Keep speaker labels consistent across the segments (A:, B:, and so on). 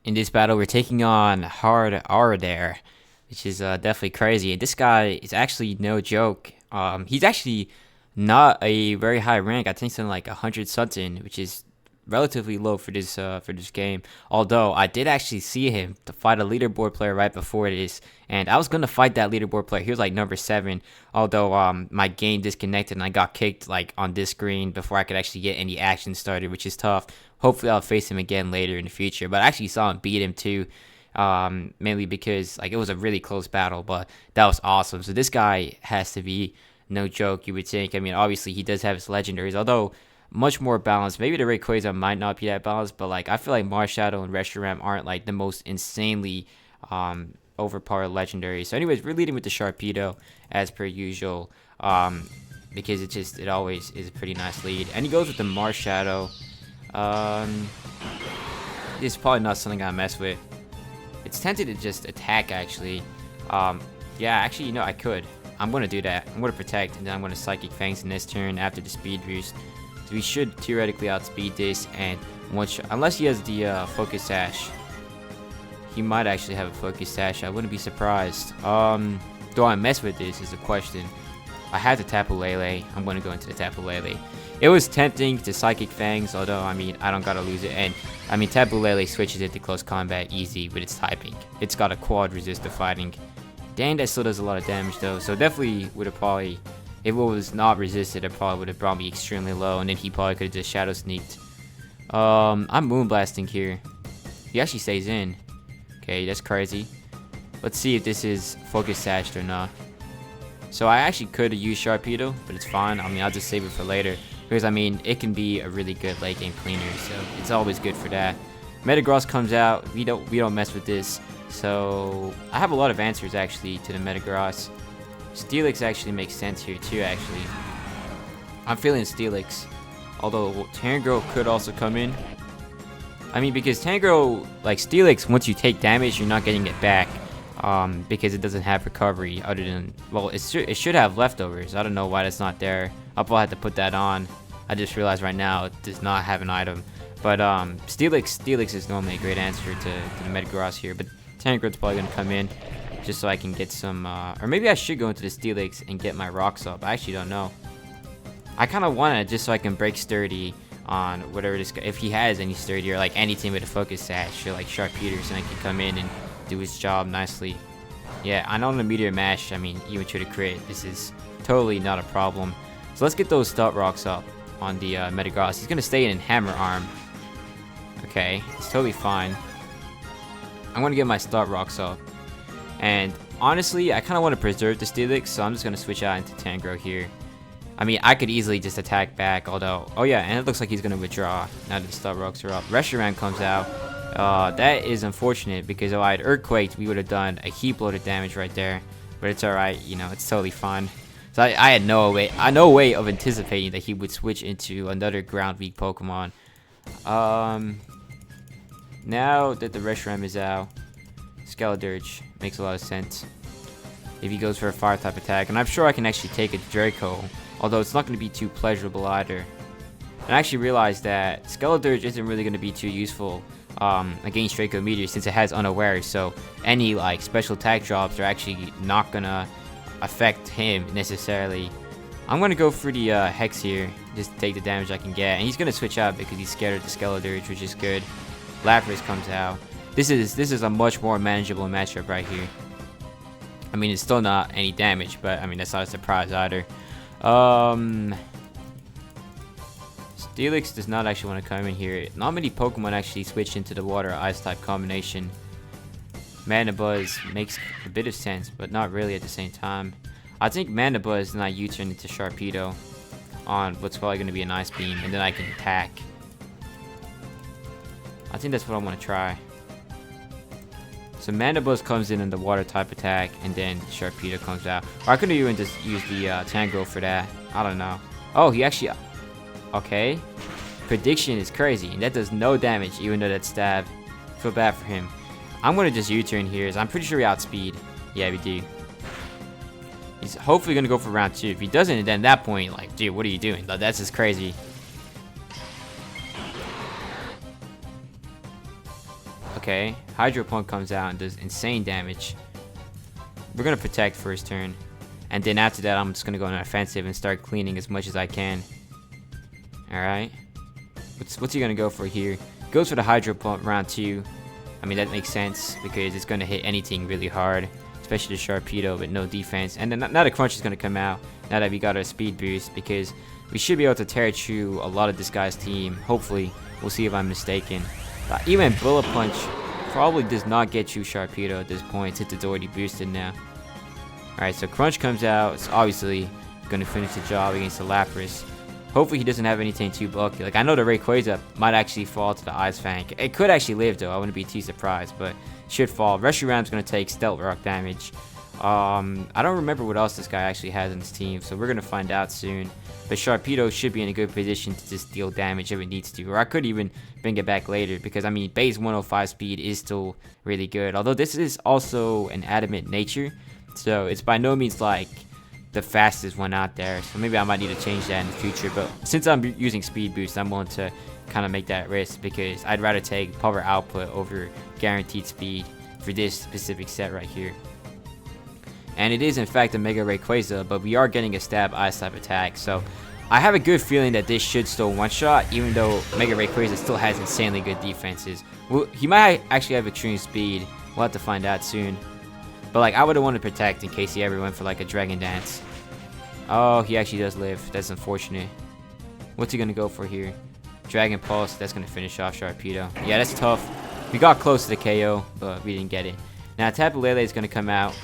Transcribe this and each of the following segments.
A: In this battle, we're taking on Hard Ardare, which is definitely crazy. And this guy is actually no joke. He's actually not a very high rank. I think something like 100 something, which is relatively low for this game. Although I did actually see him to fight a leaderboard player right before this, and I was gonna fight that leaderboard player. He was like number 7. Although my game disconnected and I got kicked like on this screen before I could actually get any action started, which is tough. Hopefully I'll face him again later in the future. But I actually saw him beat him too. Mainly because like it was a really close battle, but that was awesome. So this guy has to be no joke, you would think. I mean, obviously he does have his legendaries, although much more balanced. Maybe the Rayquaza might not be that balanced, but like I feel like Marshadow and Reshiram aren't like the most insanely overpowered legendaries. So anyways, we're leading with the Sharpedo as per usual. Because it always is a pretty nice lead. And he goes with the Marshadow. It's probably not something I mess with. It's tempted to just attack actually. Yeah, actually, I could. I'm gonna do that. I'm gonna protect, and then I'm gonna Psychic Fangs in this turn after the speed boost. So we should theoretically outspeed this, and unless he has the Focus Sash, he might actually have a Focus Sash. I wouldn't be surprised. Do I mess with this is the question. I had the Tapu Lele. I'm gonna go into the Tapu Lele. It was tempting to Psychic Fangs, although I mean I don't gotta lose it. And I mean Tapu Lele switches into close combat easy with its typing. It's got a quad resist to fighting. Dang, that still does a lot of damage though. So definitely would have probably, if it was not resisted, it probably would have brought me extremely low, and then he probably could have just Shadow Sneaked. I'm Moonblasting here. He actually stays in. Okay, that's crazy. Let's see if this is Focus Sashed or not. So I actually could have used Sharpedo, but it's fine. I mean, I'll just save it for later. Because, I mean, it can be a really good late game cleaner, so it's always good for that. Metagross comes out. We don't mess with this. So I have a lot of answers, actually, to the Metagross. Steelix actually makes sense here, too, actually. I'm feeling Steelix. Although Tangrowth could also come in. I mean, because Tangrowth, like Steelix, once you take damage, you're not getting it back. Because it doesn't have recovery other than, well, it should have leftovers. I don't know why that's not there. I'll probably have to put that on. I just realized right now it does not have an item. But Steelix is normally a great answer to the Metagross here. But Tangrowth's probably going to come in just so I can get some, or maybe I should go into the Steelix and get my rocks up. I actually don't know. I kind of want it just so I can break Sturdy on whatever this guy, if he has any Sturdy or like any team with a Focus Sash or like Sharpedo, so I can come in and do his job nicely. Yeah, I know on the Meteor Mash, I mean, even to the crit, this is totally not a problem. So let's get those Stout Rocks up on the Metagross. He's going to stay in Hammer Arm. Okay, it's totally fine. I'm going to get my Stout Rocks up. And honestly, I kind of want to preserve the Steelix, so I'm just going to switch out into Tangrowth here. I mean, I could easily just attack back, although, oh yeah, and it looks like he's going to withdraw now that the Stout Rocks are up. Reshiram comes out. That is unfortunate because if I had Earthquaked, we would have done a heap load of damage right there. But it's alright, it's totally fine. So I had no way of anticipating that he would switch into another ground weak Pokemon. Now that the Reshiram is out, Skeledirge makes a lot of sense if he goes for a fire type attack. And I'm sure I can actually take a Draco, although it's not going to be too pleasurable either. And I actually realized that Skeledirge isn't really going to be too useful against Draco Meteor since it has Unaware, so any like special attack drops are actually not gonna affect him necessarily. I'm gonna go for the Hex here, just to take the damage I can get, and he's gonna switch out because he's scared of the Skeledirge, which is good. Lapras comes out. This is a much more manageable matchup right here. I mean, it's still not any damage, but I mean that's not a surprise either. Steelix does not actually want to come in here. Not many Pokemon actually switch into the Water Ice type combination. Mana Buzz makes a bit of sense, but not really at the same time. I think Mana Buzz and I U-turn into Sharpedo on what's probably going to be an Ice Beam, and then I can attack. I think that's what I want to try. So Mana Buzz comes in on the Water type attack, and then Sharpedo comes out. Or I could even just use the Tangrowth for that. I don't know. Oh, he actually... Okay. Prediction is crazy, and that does no damage, even though that stab. Feel bad for him. I'm gonna just U-turn here, as I'm pretty sure we outspeed. Yeah, we do. He's hopefully gonna go for round 2. If he doesn't, then at that point, like, dude, what are you doing? That's just crazy. Okay, Hydro Pump comes out and does insane damage. We're gonna protect first turn, and then after that I'm just gonna go on offensive and start cleaning as much as I can. Alright, what's he gonna go for here? Goes for the Hydro Pump round 2. I mean, that makes sense because it's gonna hit anything really hard, especially the Sharpedo with no defense. And then now the Crunch is gonna come out now that we got our speed boost, because we should be able to tear through a lot of this guy's team. Hopefully, we'll see if I'm mistaken. But even Bullet Punch probably does not get through Sharpedo at this point since it's already boosted now. Alright, so Crunch comes out. It's obviously gonna finish the job against the Lapras. Hopefully he doesn't have anything too bulky. Like, I know the Rayquaza might actually fall to the Ice Fang. It could actually live though, I wouldn't be too surprised, but should fall. Reshiram's gonna take Stealth Rock damage. I don't remember what else this guy actually has in his team, so we're gonna find out soon. But Sharpedo should be in a good position to just deal damage if it needs to, or I could even bring it back later, because I mean base 105 speed is still really good. Although this is also an adamant nature, so it's by no means like the fastest one out there, so maybe I might need to change that in the future. But since I'm using speed boost, I'm willing to kind of make that risk, because I'd rather take power output over guaranteed speed for this specific set right here. And it is in fact a Mega Rayquaza, but we are getting a stab ice type attack, so I have a good feeling that this should still one shot, even though Mega Rayquaza still has insanely good defenses. Well, he might actually have extreme speed, we'll have to find out soon. But like, I would have wanted to protect in case he ever went for like a Dragon Dance. Oh, he actually does live. That's unfortunate. What's he gonna go for here? Dragon Pulse. That's gonna finish off Sharpedo. Yeah, that's tough. We got close to the KO, but we didn't get it. Now Tapu Lele is gonna come out.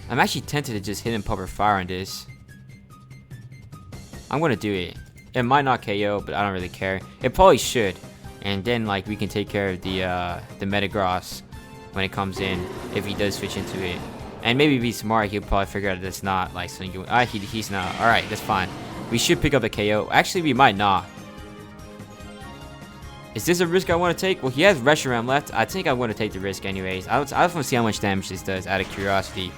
A: I'm actually tempted to just hit him Puffer Fire on this. I'm gonna do it. It might not KO, but I don't really care. It probably should. And then like we can take care of the Metagross when it comes in, if he does switch into it. And maybe be smart, he'll probably figure out that it's not like something. He's not. Alright, that's fine. We should pick up the KO. Actually, we might not. Is this a risk I want to take? Well, he has Reshiram left. I think I'm going to take the risk anyways. I just want to see how much damage this does out of curiosity.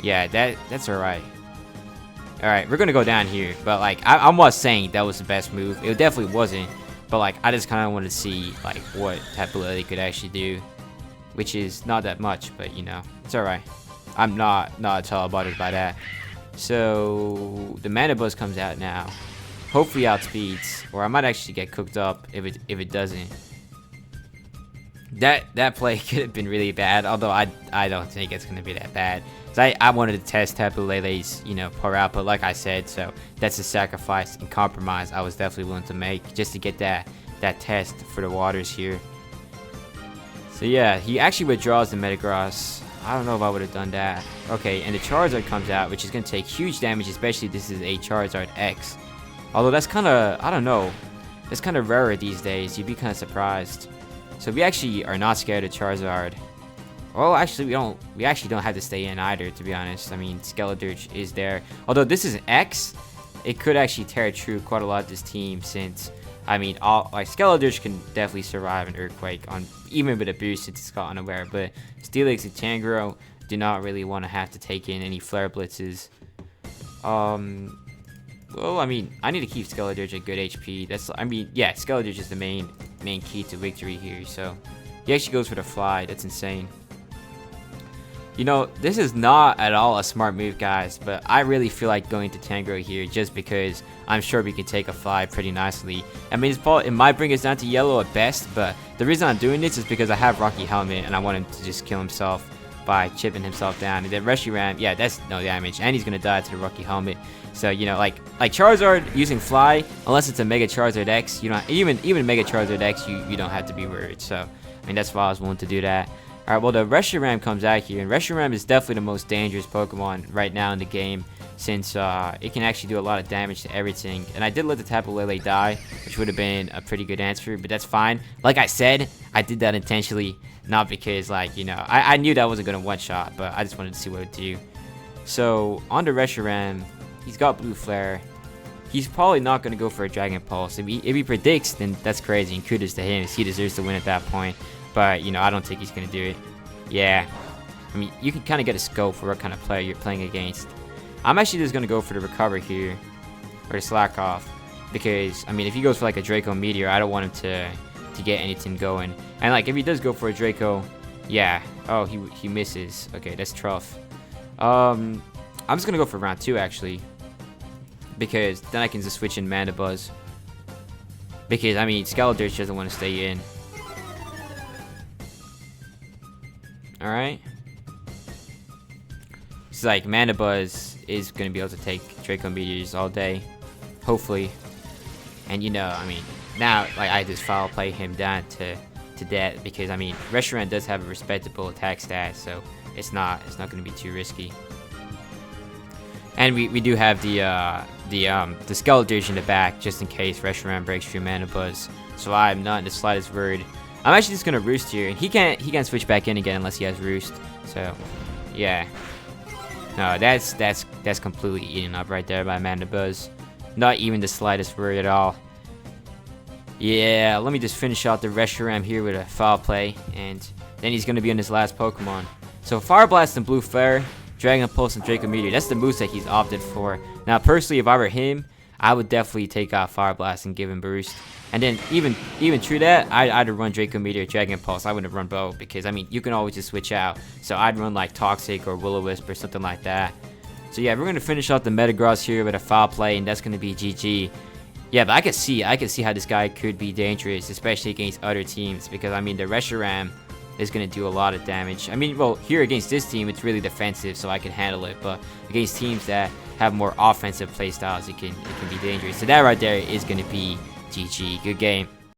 A: Yeah, that's alright. Alright, we're going to go down here. But like, I'm not saying that was the best move. It definitely wasn't. But like, I just kind of wanted to see like what Tapu Lele could actually do, which is not that much, but you know, it's alright. I'm not at all bothered by that. So the Mana Buzz comes out now. Hopefully outspeeds, or I might actually get cooked up if it doesn't. That play could have been really bad, although I don't think it's gonna be that bad. So I wanted to test Tapu Lele's, you know, power output, like I said. So that's a sacrifice and compromise I was definitely willing to make just to get that test for the waters here. So yeah, he actually withdraws the Metagross. I don't know if I would have done that. Okay, and the Charizard comes out, which is going to take huge damage, especially if this is a Charizard X. Although that's kind of, I don't know, that's kind of rarer these days. You'd be kind of surprised. So we actually are not scared of Charizard. Well, actually, we actually don't have to stay in either, to be honest. I mean, Skeledirge is there. Although this is an X, it could actually tear through quite a lot of this team, since I mean, like Skeledirge can definitely survive an Earthquake on even with a boost since it's got unaware. But Steelix and Tangrowth do not really want to have to take in any Flare Blitzes. Well, I mean, I need to keep Skeledirge at good HP. I mean, yeah, Skeledirge is the main key to victory here. So he actually goes for the Fly. That's insane. You know, this is not at all a smart move, guys, but I really feel like going to Tangrowth here just because I'm sure we can take a Fly pretty nicely. I mean, it might bring us down to yellow at best, but the reason I'm doing this is because I have Rocky Helmet and I want him to just kill himself by chipping himself down. And then Reshiram, yeah, that's no damage, and he's gonna die to the Rocky Helmet. So, you know, like Charizard using Fly, unless it's a Mega Charizard X, you know, even Mega Charizard X, you don't have to be worried. So, I mean, that's why I was willing to do that. Alright, well, the Reshiram comes out here, and Reshiram is definitely the most dangerous Pokemon right now in the game, since it can actually do a lot of damage to everything. And I did let the Tapu Lele die, which would have been a pretty good answer, but that's fine. Like I said, I did that intentionally, not because, like, you know, I knew that wasn't going to one-shot, but I just wanted to see what it would do. So, on the Reshiram, he's got Blue Flare. He's probably not going to go for a Dragon Pulse. If he predicts, then that's crazy, and kudos to him, he deserves to win at that point. But, you know, I don't think he's going to do it. Yeah. I mean, you can kind of get a scope for what kind of player you're playing against. I'm actually just going to go for the Recover here. Or the Slack Off. Because, I mean, if he goes for like a Draco Meteor, I don't want him to get anything going. And like if he does go for a Draco, yeah. Oh, he misses. Okay, that's tough. I'm just gonna go for round 2 actually, because then I can just switch in Mana Buzz. Because I mean, Skeledirge doesn't want to stay in. All right. It's like Mana Buzz is gonna be able to take Draco Meteors all day, hopefully. And you know, I mean, now like I just foul play him down to death, because I mean, Reshiram does have a respectable attack stat, so it's not gonna be too risky. And we do have the Skeledirge in the back just in case Reshiram breaks through Mana Buzz. So I'm not in the slightest worried. I'm actually just gonna Roost here, and he can't switch back in again unless he has Roost. So yeah. No, that's completely eaten up right there by Mana Buzz. Not even the slightest worry at all. Yeah, let me just finish out the Reshiram here with a foul play, and then he's gonna be on his last Pokemon. So Fire Blast and Blue Flare, Dragon Pulse and Draco Meteor. That's the moveset he's opted for. Now personally, if I were him, I would definitely take out Fire Blast and give him boost. And then even through that, I'd either run Draco Meteor, Dragon Pulse. I wouldn't run both, because I mean, you can always just switch out. So I'd run like Toxic or Will-O-Wisp or something like that. So yeah, we're gonna finish off the Metagross here with a foul play, and that's gonna be GG. Yeah, but I can see how this guy could be dangerous, especially against other teams, because I mean, the Reshiram is gonna do a lot of damage. I mean, well, here against this team, it's really defensive, so I can handle it. But against teams that have more offensive playstyles, it can be dangerous. So that right there is gonna be GG. Good game.